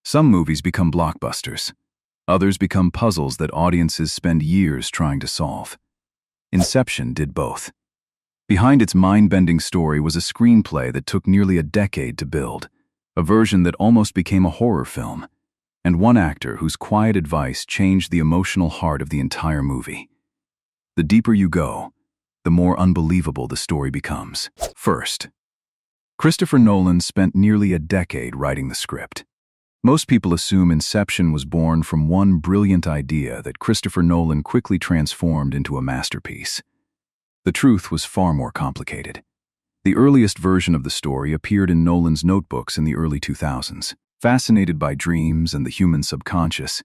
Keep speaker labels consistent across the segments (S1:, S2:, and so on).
S1: Some movies become blockbusters. Others become puzzles that audiences spend years trying to solve. Inception did both. Behind its mind-bending story was a screenplay that took nearly a decade to build, a version that almost became a horror film, and one actor whose quiet advice changed the emotional heart of the entire movie. The deeper you go, the more unbelievable the story becomes. First, Christopher Nolan spent nearly a decade writing the script. Most people assume Inception was born from one brilliant idea that Christopher Nolan quickly transformed into a masterpiece. The truth was far more complicated. The earliest version of the story appeared in Nolan's notebooks in the early 2000s. Fascinated by dreams and the human subconscious,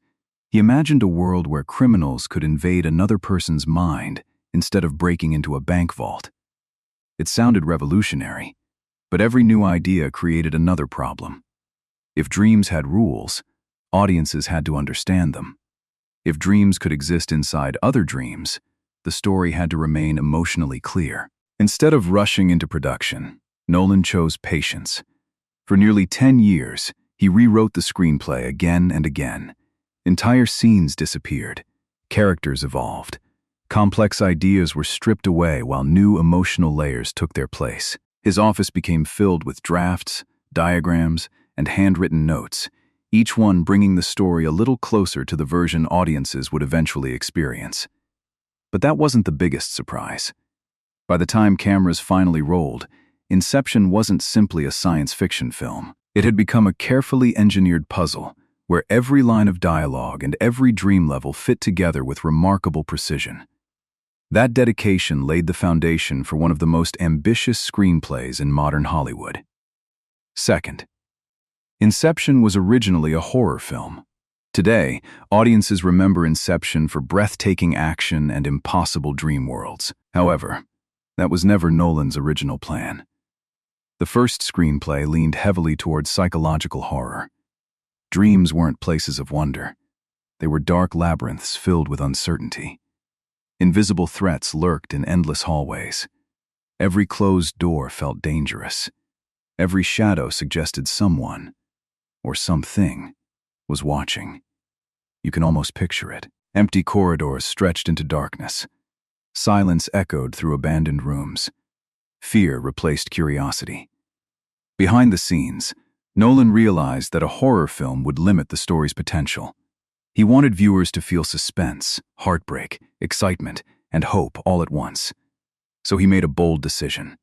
S1: he imagined a world where criminals could invade another person's mind instead of breaking into a bank vault. It sounded revolutionary, but every new idea created another problem. If dreams had rules, audiences had to understand them. If dreams could exist inside other dreams, the story had to remain emotionally clear. Instead of rushing into production, Nolan chose patience. For nearly 10 years, he rewrote the screenplay again and again. Entire scenes disappeared. Characters evolved. Complex ideas were stripped away while new emotional layers took their place. His office became filled with drafts, diagrams, and handwritten notes, each one bringing the story a little closer to the version audiences would eventually experience. But that wasn't the biggest surprise. By the time cameras finally rolled, Inception wasn't simply a science fiction film. It had become a carefully engineered puzzle, where every line of dialogue and every dream level fit together with remarkable precision. That dedication laid the foundation for one of the most ambitious screenplays in modern Hollywood. Second, Inception was originally a horror film. Today, audiences remember Inception for breathtaking action and impossible dream worlds. However, that was never Nolan's original plan. The first screenplay leaned heavily towards psychological horror. Dreams weren't places of wonder. They were dark labyrinths filled with uncertainty. Invisible threats lurked in endless hallways. Every closed door felt dangerous. Every shadow suggested someone, or something, was watching. You can almost picture it. Empty corridors stretched into darkness. Silence echoed through abandoned rooms. Fear replaced curiosity. Behind the scenes, Nolan realized that a horror film would limit the story's potential. He wanted viewers to feel suspense, heartbreak, excitement, and hope all at once. So he made a bold decision.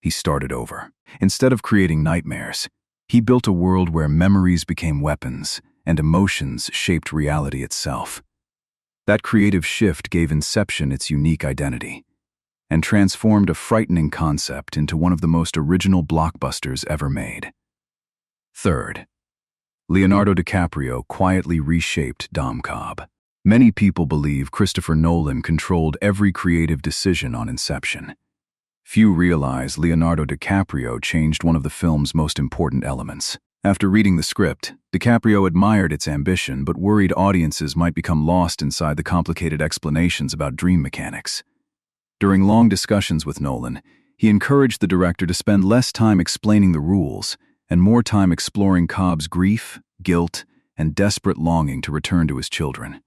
S1: He started over. Instead of creating nightmares, he built a world where memories became weapons and emotions shaped reality itself. That creative shift gave Inception its unique identity and transformed a frightening concept into one of the most original blockbusters ever made. Third, Leonardo DiCaprio quietly reshaped Cobb. Many people believe Christopher Nolan controlled every creative decision on Inception. Few realize Leonardo DiCaprio changed one of the film's most important elements. After reading the script, DiCaprio admired its ambition but worried audiences might become lost inside the complicated explanations about dream mechanics. During long discussions with Nolan, he encouraged the director to spend less time explaining the rules and more time exploring Cobb's grief, guilt, and desperate longing to return to his children.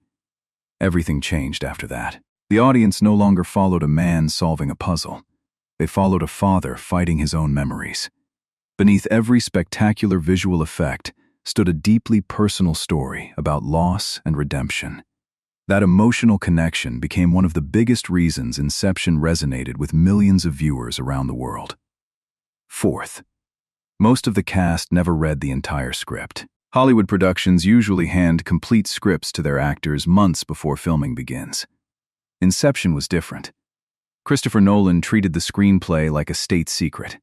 S1: Everything changed after that. The audience no longer followed a man solving a puzzle. They followed a father fighting his own memories. Beneath every spectacular visual effect stood a deeply personal story about loss and redemption. That emotional connection became one of the biggest reasons Inception resonated with millions of viewers around the world. Fourth, most of the cast never read the entire script. Hollywood productions usually hand complete scripts to their actors months before filming begins. Inception was different. Christopher Nolan treated the screenplay like a state secret.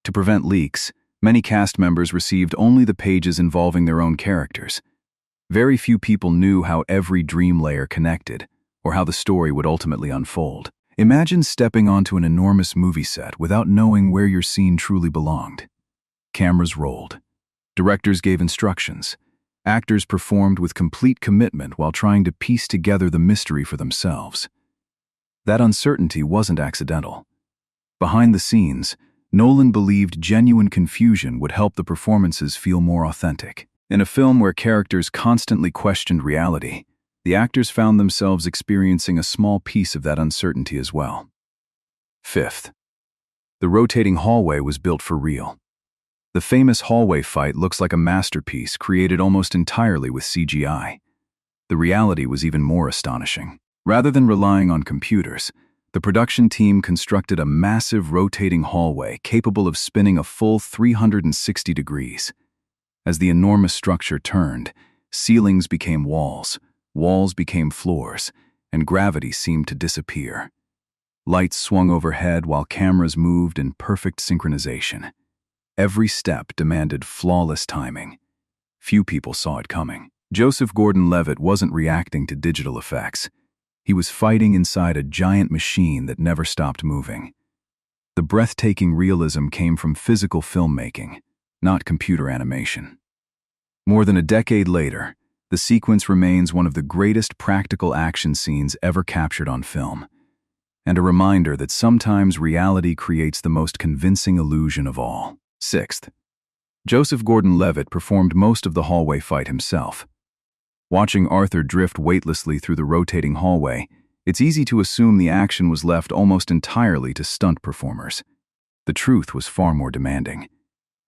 S1: To prevent leaks, many cast members received only the pages involving their own characters. Very few people knew how every dream layer connected, or how the story would ultimately unfold. Imagine stepping onto an enormous movie set without knowing where your scene truly belonged. Cameras rolled. Directors gave instructions. Actors performed with complete commitment while trying to piece together the mystery for themselves. That uncertainty wasn't accidental. Behind the scenes, Nolan believed genuine confusion would help the performances feel more authentic. In a film where characters constantly questioned reality, the actors found themselves experiencing a small piece of that uncertainty as well. Fifth, the rotating hallway was built for real. The famous hallway fight looks like a masterpiece created almost entirely with CGI. The reality was even more astonishing. Rather than relying on computers, the production team constructed a massive rotating hallway capable of spinning a full 360 degrees. As the enormous structure turned, ceilings became walls, walls became floors, and gravity seemed to disappear. Lights swung overhead while cameras moved in perfect synchronization. Every step demanded flawless timing. Few people saw it coming. Joseph Gordon-Levitt wasn't reacting to digital effects. He was fighting inside a giant machine that never stopped moving. The breathtaking realism came from physical filmmaking, not computer animation. More than a decade later, the sequence remains one of the greatest practical action scenes ever captured on film, and a reminder that sometimes reality creates the most convincing illusion of all. Sixth, Joseph Gordon-Levitt performed most of the hallway fight himself. Watching Arthur drift weightlessly through the rotating hallway, it's easy to assume the action was left almost entirely to stunt performers. The truth was far more demanding.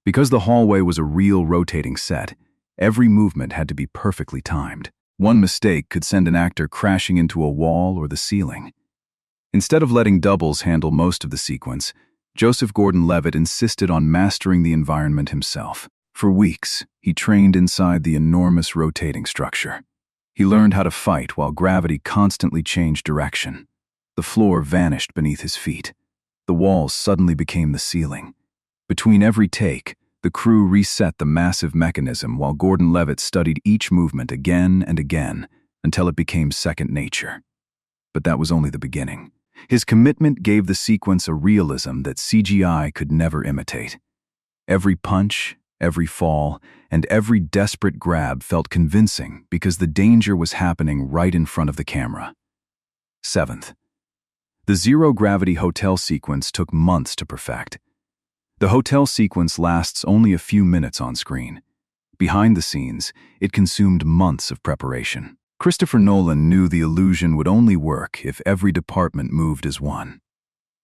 S1: Because the hallway was a real rotating set, every movement had to be perfectly timed. One mistake could send an actor crashing into a wall or the ceiling. Instead of letting doubles handle most of the sequence, Joseph Gordon-Levitt insisted on mastering the environment himself. For weeks, he trained inside the enormous rotating structure. He learned how to fight while gravity constantly changed direction. The floor vanished beneath his feet. The walls suddenly became the ceiling. Between every take, the crew reset the massive mechanism while Gordon-Levitt studied each movement again and again until it became second nature. But that was only the beginning. His commitment gave the sequence a realism that CGI could never imitate. Every punch, every fall, and every desperate grab felt convincing because the danger was happening right in front of the camera. Seventh, the zero-gravity hotel sequence took months to perfect. The hotel sequence lasts only a few minutes on screen. Behind the scenes, it consumed months of preparation. Christopher Nolan knew the illusion would only work if every department moved as one.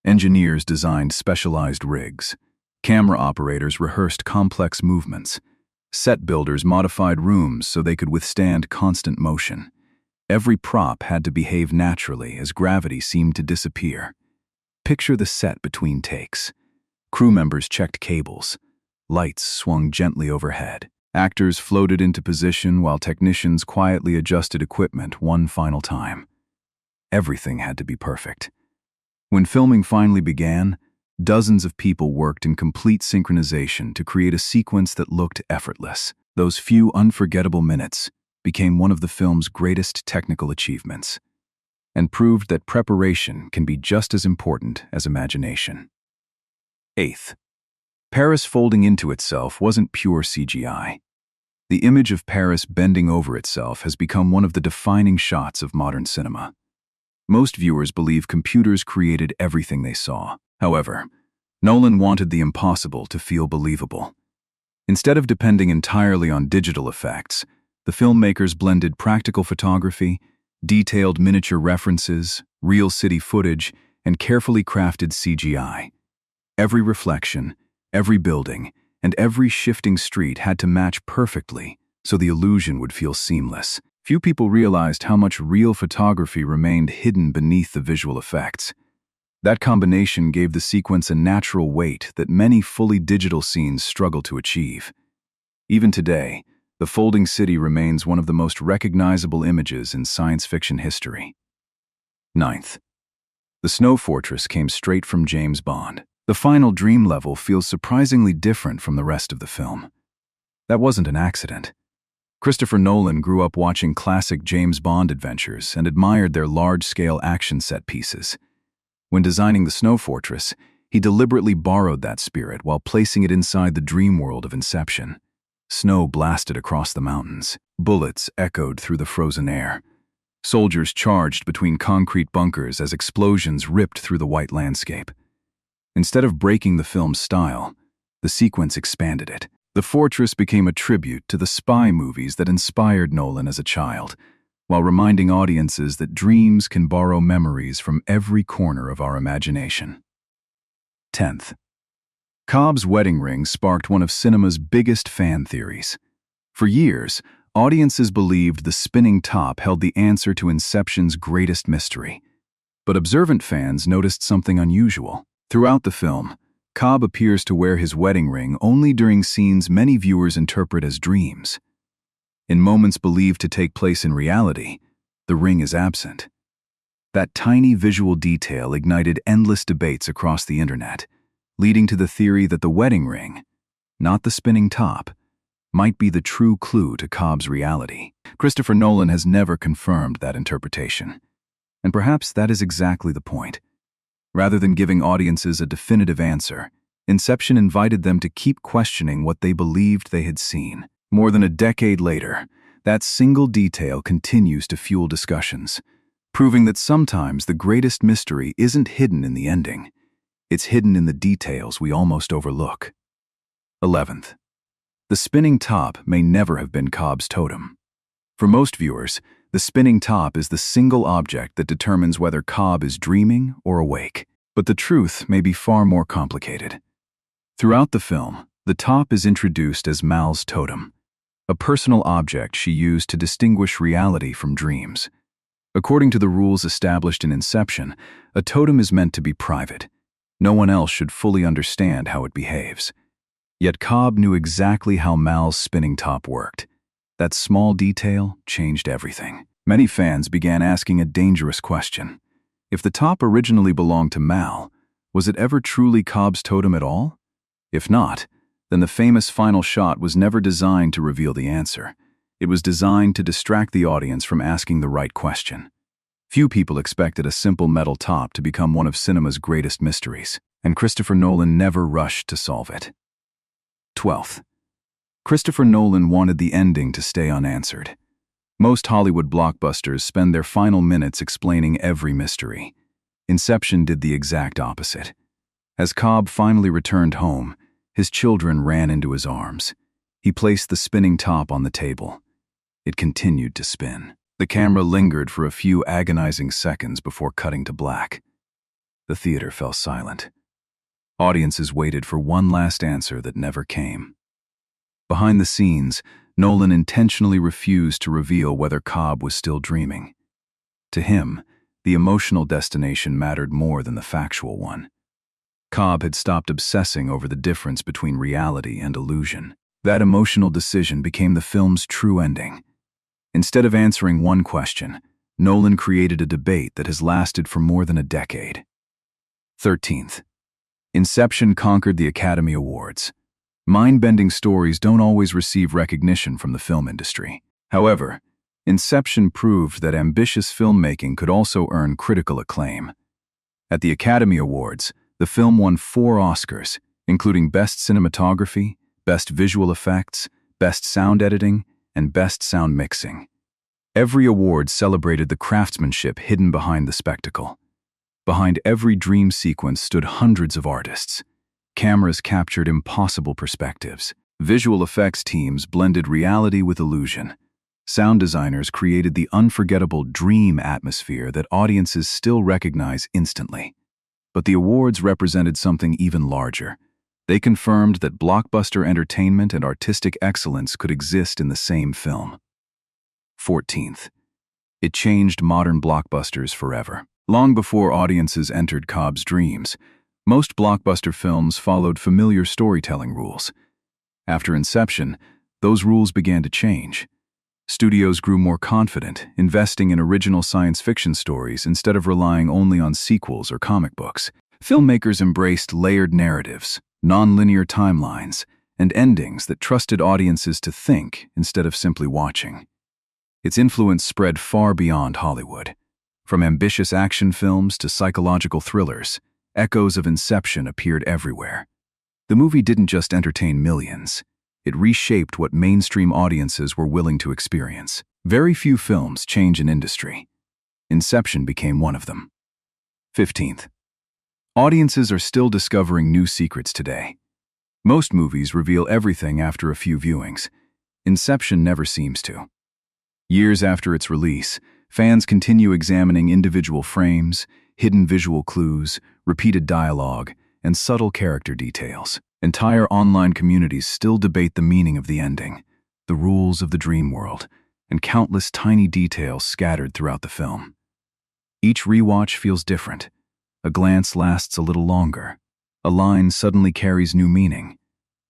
S1: Engineers designed specialized rigs. Camera operators rehearsed complex movements. Set builders modified rooms so they could withstand constant motion. Every prop had to behave naturally as gravity seemed to disappear. Picture the set between takes. Crew members checked cables. Lights swung gently overhead. Actors floated into position while technicians quietly adjusted equipment one final time. Everything had to be perfect. When filming finally began, dozens of people worked in complete synchronization to create a sequence that looked effortless. Those few unforgettable minutes became one of the film's greatest technical achievements, and proved that preparation can be just as important as imagination. Eighth, Paris folding into itself wasn't pure CGI. The image of Paris bending over itself has become one of the defining shots of modern cinema. Most viewers believe computers created everything they saw. However, Nolan wanted the impossible to feel believable. Instead of depending entirely on digital effects, the filmmakers blended practical photography, detailed miniature references, real city footage, and carefully crafted CGI. Every reflection, every building, and every shifting street had to match perfectly so the illusion would feel seamless. Few people realized how much real photography remained hidden beneath the visual effects. That combination gave the sequence a natural weight that many fully digital scenes struggle to achieve. Even today, the folding city remains one of the most recognizable images in science fiction history. Ninth, the Snow Fortress came straight from James Bond. The final dream level feels surprisingly different from the rest of the film. That wasn't an accident. Christopher Nolan grew up watching classic James Bond adventures and admired their large-scale action set pieces. When designing the Snow Fortress, he deliberately borrowed that spirit while placing it inside the dream world of Inception. Snow blasted across the mountains. Bullets echoed through the frozen air. Soldiers charged between concrete bunkers as explosions ripped through the white landscape. Instead of breaking the film's style, the sequence expanded it. The fortress became a tribute to the spy movies that inspired Nolan as a child, while reminding audiences that dreams can borrow memories from every corner of our imagination. 10th. Cobb's wedding ring sparked one of cinema's biggest fan theories. For years, audiences believed the spinning top held the answer to Inception's greatest mystery. But observant fans noticed something unusual. Throughout the film, Cobb appears to wear his wedding ring only during scenes many viewers interpret as dreams. In moments believed to take place in reality, the ring is absent. That tiny visual detail ignited endless debates across the internet, leading to the theory that the wedding ring, not the spinning top, might be the true clue to Cobb's reality. Christopher Nolan has never confirmed that interpretation. And perhaps that is exactly the point. Rather than giving audiences a definitive answer, Inception invited them to keep questioning what they believed they had seen. More than a decade later, that single detail continues to fuel discussions, proving that sometimes the greatest mystery isn't hidden in the ending. It's hidden in the details we almost overlook. 11th. The spinning top may never have been Cobb's totem. For most viewers, the spinning top is the single object that determines whether Cobb is dreaming or awake. But the truth may be far more complicated. Throughout the film, the top is introduced as Mal's totem, a personal object she used to distinguish reality from dreams. According to the rules established in Inception, a totem is meant to be private. No one else should fully understand how it behaves. Yet Cobb knew exactly how Mal's spinning top worked. That small detail changed everything. Many fans began asking a dangerous question. If the top originally belonged to Mal, was it ever truly Cobb's totem at all? If not, then the famous final shot was never designed to reveal the answer. It was designed to distract the audience from asking the right question. Few people expected a simple metal top to become one of cinema's greatest mysteries, and Christopher Nolan never rushed to solve it. 12th. Christopher Nolan wanted the ending to stay unanswered. Most Hollywood blockbusters spend their final minutes explaining every mystery. Inception did the exact opposite. As Cobb finally returned home, his children ran into his arms. He placed the spinning top on the table. It continued to spin. The camera lingered for a few agonizing seconds before cutting to black. The theater fell silent. Audiences waited for one last answer that never came. Behind the scenes, Nolan intentionally refused to reveal whether Cobb was still dreaming. To him, the emotional destination mattered more than the factual one. Cobb had stopped obsessing over the difference between reality and illusion. That emotional decision became the film's true ending. Instead of answering one question, Nolan created a debate that has lasted for more than a decade. 13th. Inception conquered the Academy Awards. Mind-bending stories don't always receive recognition from the film industry. However, Inception proved that ambitious filmmaking could also earn critical acclaim. At the Academy Awards, the film won 4 Oscars, including Best Cinematography, Best Visual Effects, Best Sound Editing, and Best Sound Mixing. Every award celebrated the craftsmanship hidden behind the spectacle. Behind every dream sequence stood hundreds of artists. Cameras captured impossible perspectives. Visual effects teams blended reality with illusion. Sound designers created the unforgettable dream atmosphere that audiences still recognize instantly. But the awards represented something even larger. They confirmed that blockbuster entertainment and artistic excellence could exist in the same film. 14th. It changed modern blockbusters forever. Long before audiences entered Cobb's dreams, most blockbuster films followed familiar storytelling rules. After Inception, those rules began to change. Studios grew more confident, investing in original science fiction stories instead of relying only on sequels or comic books. Filmmakers embraced layered narratives, non-linear timelines, and endings that trusted audiences to think instead of simply watching. Its influence spread far beyond Hollywood. From ambitious action films to psychological thrillers, echoes of Inception appeared everywhere. The movie didn't just entertain millions. It reshaped what mainstream audiences were willing to experience. Very few films change an industry. Inception became one of them. 15th. Audiences are still discovering new secrets today. Most movies reveal everything after a few viewings. Inception never seems to. Years after its release, fans continue examining individual frames, hidden visual clues, repeated dialogue, and subtle character details. Entire online communities still debate the meaning of the ending, the rules of the dream world, and countless tiny details scattered throughout the film. Each rewatch feels different. A glance lasts a little longer. A line suddenly carries new meaning.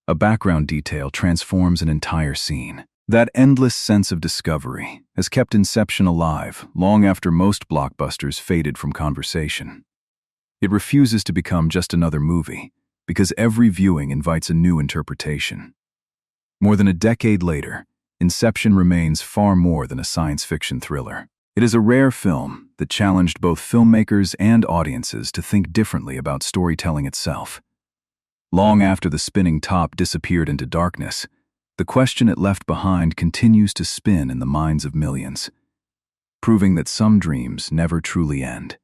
S1: A background detail transforms an entire scene. That endless sense of discovery has kept Inception alive long after most blockbusters faded from conversation. It refuses to become just another movie, because every viewing invites a new interpretation. More than a decade later, Inception remains far more than a science fiction thriller. It is a rare film that challenged both filmmakers and audiences to think differently about storytelling itself. Long after the spinning top disappeared into darkness, the question it left behind continues to spin in the minds of millions, proving that some dreams never truly end.